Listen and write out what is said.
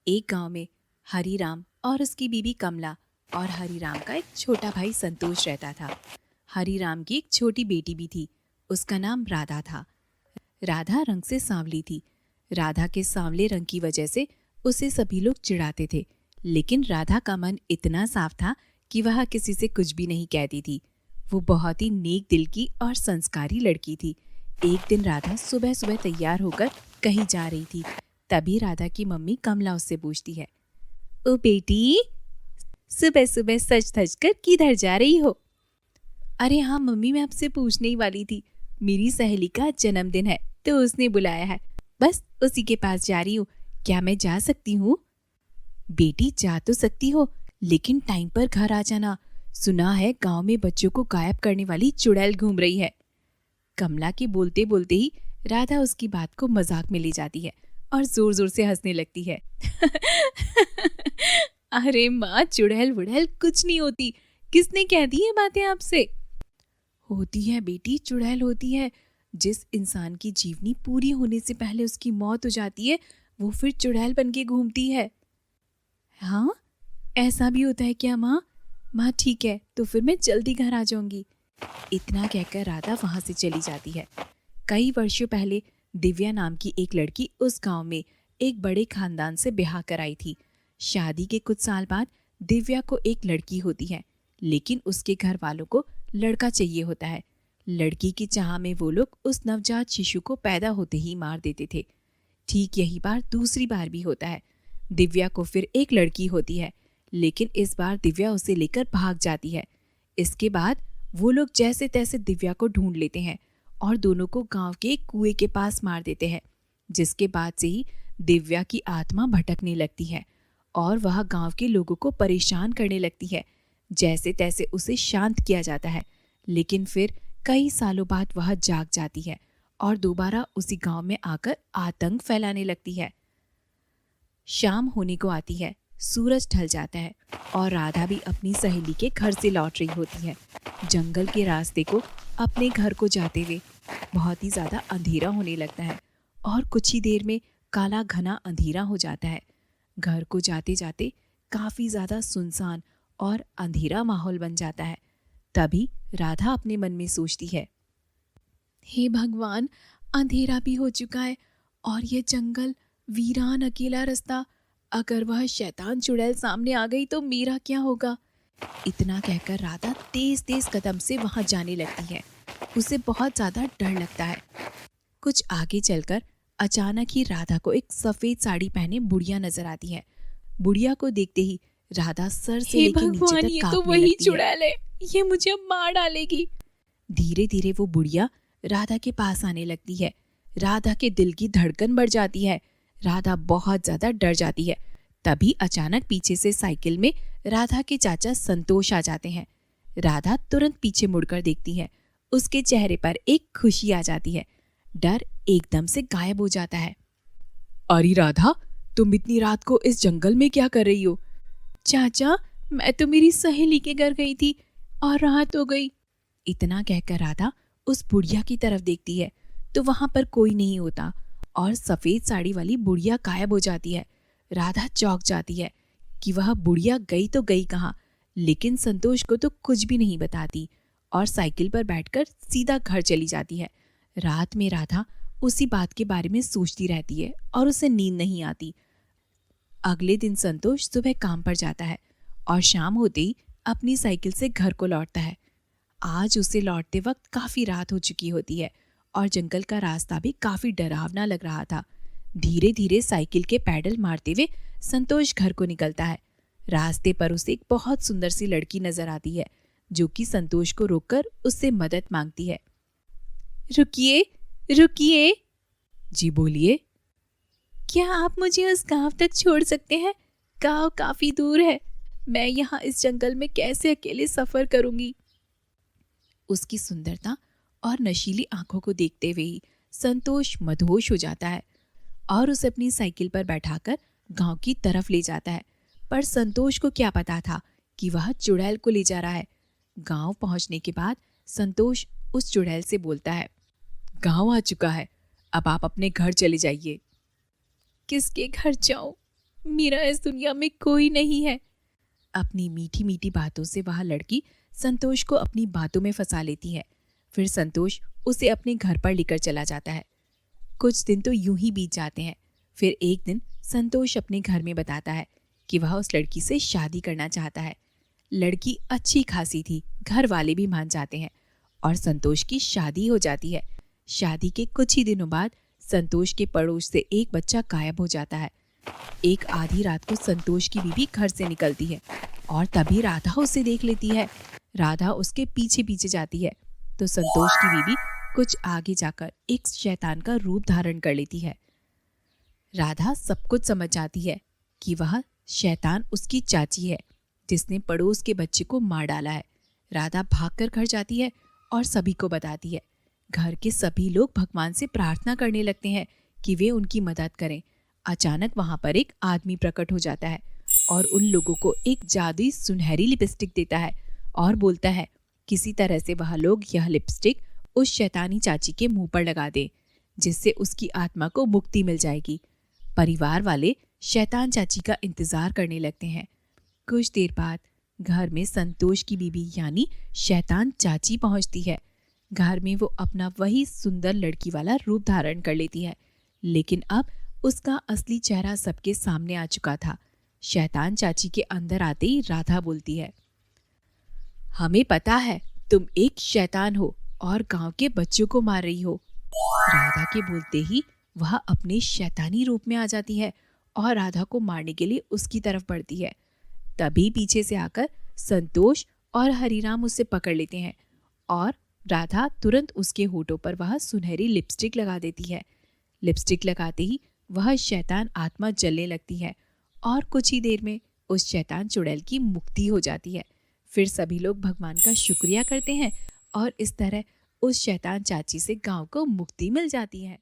एक गांव में हरीराम और उसकी बीवी कमला और हरीराम का एक छोटा भाई संतोष रहता था। हरीराम की एक छोटी बेटी भी थी। उसका नाम राधा था। राधा रंग से सांवली थी। राधा के सांवले रंग की वजह से उसे सभी लोग चिढ़ाते थे, लेकिन राधा का मन इतना साफ था कि वह किसी से कुछ भी नहीं कहती थी। वो बहुत ही नेक दिल की और संस्कारी लड़की थी। एक दिन राधा सुबह सुबह तैयार होकर कहीं जा रही थी। तभी राधा की मम्मी कमला उससे पूछती है, ओ बेटी, सुबह सुबह सज धज कर किधर जा रही हो? अरे हाँ मम्मी, मैं आपसे पूछने ही वाली थी। मेरी सहेली का जन्मदिन है तो उसने बुलाया है, बस उसी के पास जा रही हूँ। क्या मैं जा सकती हूँ? बेटी, जा तो सकती हो, लेकिन टाइम पर घर आ जाना। सुना है गांव में बच्चों को गायब करने वाली चुड़ैल घूम रही है। कमला के बोलते बोलते ही राधा उसकी बात को मजाक में ले जाती है और जोर जोर से हंसने लगती है। अरे माँ, चुड़ैल वुड़ैल कुछ नहीं होती। किसने कह दी ये बातें आपसे? होती है बेटी, चुड़ैल होती है। जिस इंसान की जीवनी पूरी होने से पहले उसकी मौत हो जाती है, वो फिर चुड़ैल बन के घूमती है। हाँ, ऐसा भी होता है क्या माँ? माँ ठीक है, तो फिर मैं जल्दी घर आ जाऊंगी। इतना कहकर राधा वहां से चली जाती है। कई वर्षों पहले दिव्या नाम की एक लड़की उस गांव में एक बड़े खानदान से ब्याह कराई थी। शादी के कुछ साल बाद दिव्या को एक लड़की होती है, लेकिन उसके घर वालों को लड़का चाहिए होता है। लड़की की चाह में वो लोग उस नवजात शिशु को पैदा होते ही मार देते थे। ठीक यही बार दूसरी बार भी होता है। दिव्या को फिर एक लड़की होती है, लेकिन इस बार दिव्या उसे लेकर भाग जाती है। इसके बाद वो लोग जैसे तैसे दिव्या को ढूंढ लेते हैं और दोनों को गांव के एक कुएं के पास मार देते हैं। जिसके बाद से ही दिव्या की आत्मा भटकने लगती है और वह गांव के लोगों को परेशान करने लगती है। जैसे तैसे उसे शांत किया जाता है, लेकिन फिर कई सालों बाद वह जाग जाती है और दोबारा उसी गांव में आकर आतंक फैलाने लगती है। शाम होने को आती है, सूरज ढल जाता है और राधा भी अपनी सहेली के घर से लौट रही होती है। जंगल के रास्ते को अपने घर को जाते हुए बहुत ही ज्यादा अंधेरा होने लगता है और कुछ ही देर में काला घना अंधेरा हो जाता है। घर को जाते जाते काफी ज्यादा सुनसान और अंधेरा माहौल बन जाता है। तभी राधा अपने मन में सोचती है, हे भगवान, अंधेरा भी हो चुका है और ये जंगल, वीरान अकेला रास्ता। अगर वह शैतान चुड़ैल सामने आ गई तो मेरा क्या होगा? इतना कहकर राधा तेज तेज कदम से वहां जाने लगती है। उसे बहुत ज्यादा डर लगता है। कुछ आगे चलकर अचानक ही राधा को एक सफेद साड़ी पहने बुढ़िया नजर आती है। बुढ़िया को देखते ही राधा सर से लेकर नीचे तक ये तो कांपने वही लगती है। चुड़ैल है, ये मुझे अब मार डालेगी। धीरे धीरे वो बुढ़िया राधा के पास आने लगती है। राधा के दिल की धड़कन बढ़ जाती है। राधा बहुत ज्यादा डर जाती है। तभी अचानक पीछे से साइकिल में राधा के चाचा संतोष आ जाते हैं। राधा तुरंत पीछे मुड़कर देखती है। उसके चेहरे पर एक खुशी आ जाती है। डर एकदम से गायब हो जाता है। अरे राधा, तुम इतनी रात को इस जंगल में क्या कर रही हो? चाचा, मैं तो मेरी सहेली के घर गई थी और रात हो गई। इतना कहकर राधा उस बुढ़िया की तरफ देखती है तो वहां पर कोई नहीं होता और सफेद साड़ी वाली बुढ़िया गायब हो जाती है। राधा चौंक जाती है कि वह बुढ़िया गई तो गई कहाँ, लेकिन संतोष को तो कुछ भी नहीं बताती और साइकिल पर बैठकर सीधा घर चली जाती है। रात में राधा उसी बात के बारे में सोचती रहती है और उसे नींद नहीं आती। अगले दिन संतोष सुबह काम पर जाता है और शाम होते ही अपनी साइकिल से घर को लौटता है। आज उसे लौटते वक्त काफी रात हो चुकी होती है और जंगल का रास्ता भी काफी डरावना लग रहा था। धीरे धीरे साइकिल के पैडल मारते हुए संतोष घर को निकलता है। रास्ते पर उसे एक बहुत सुंदर सी लड़की नजर आती है, जो कि संतोष को रोककर उससे मदद मांगती है। रुकिए, रुकिए, जी बोलिए। क्या आप मुझे उस गांव तक छोड़ सकते हैं? गांव काफी दूर है। मैं यहाँ इस जंगल में कैसे अकेले सफर करूंगी? उसकी सुंदरता और नशीली आंखों को देखते हुए ही संतोष मदहोश हो जाता है और उसे अपनी साइकिल पर बैठाकर गांव की तरफ ले जाता है। पर संतोष को क्या पता था कि वह चुड़ैल को ले जा रहा है। गांव पहुंचने के बाद संतोष उस चुड़ैल से बोलता है, गांव आ चुका है, अब आप अपने घर चले जाइए। किसके घर जाऊं? मेरा इस दुनिया में कोई नहीं है। अपनी मीठी मीठी बातों से वह लड़की संतोष को अपनी बातों में फंसा लेती है। फिर संतोष उसे अपने घर पर लेकर चला जाता है। कुछ दिन तो यूं ही बीत जाते हैं। फिर एक दिन संतोष अपने घर में बताता है कि वह उस लड़की से शादी करना चाहता है। लड़की अच्छी खासी थी, घर वाले भी मान जाते हैं और संतोष की शादी हो जाती है। शादी के कुछ ही दिनों बाद संतोष के पड़ोस से एक बच्चा गायब हो जाता है। एक आधी रात को संतोष की बीवी घर से निकलती है और तभी राधा उसे देख लेती है। राधा उसके पीछे पीछे जाती है तो संतोष की बीवी कुछ आगे जाकर एक शैतान का रूप धारण कर लेती है। राधा सब कुछ समझ जाती है कि वह शैतान उसकी चाची है जिसने पड़ोस के बच्चे को मार डाला है। राधा भागकर घर जाती है और सभी को बताती है। घर के सभी लोग भगवान से प्रार्थना करने लगते हैं कि वे उनकी मदद करें। अचानक वहां पर एक आदमी प्रकट हो जाता है और उन लोगों को एक जादुई सुनहरी लिपस्टिक देता है और बोलता है किसी तरह से वह लोग यह लिपस्टिक उस शैतानी चाची के मुंह पर लगा दें, जिससे उसकी आत्मा को मुक्ति मिल जाएगी। परिवार वाले शैतान चाची का इंतजार करने लगते हैं। कुछ देर बाद घर में संतोष की बीवी यानी शैतान चाची पहुंचती है। घर में वो अपना वही सुंदर लड़की वाला रूप धारण कर लेती है, लेकिन अब उसका असली चेहरा सबके सामने आ चुका था। शैतान चाची के अंदर आते ही राधा बोलती है, हमें पता है तुम एक शैतान हो और गांव के बच्चों को मार रही हो। राधा के बोलते ही वह अपने शैतानी रूप में आ जाती है और राधा को मारने के लिए उसकी तरफ बढ़ती है। तभी पीछे से आकर संतोष और हरिराम उसे पकड़ लेते हैं और राधा तुरंत उसके होठों पर वह सुनहरी लिपस्टिक लगा देती है। लिपस्टिक लगाते ही वह शैतान आत्मा जलने लगती है और कुछ ही देर में उस शैतान चुड़ैल की मुक्ति हो जाती है। फिर सभी लोग भगवान का शुक्रिया करते हैं और इस तरह उस शैतान चाची से गांव को मुक्ति मिल जाती है।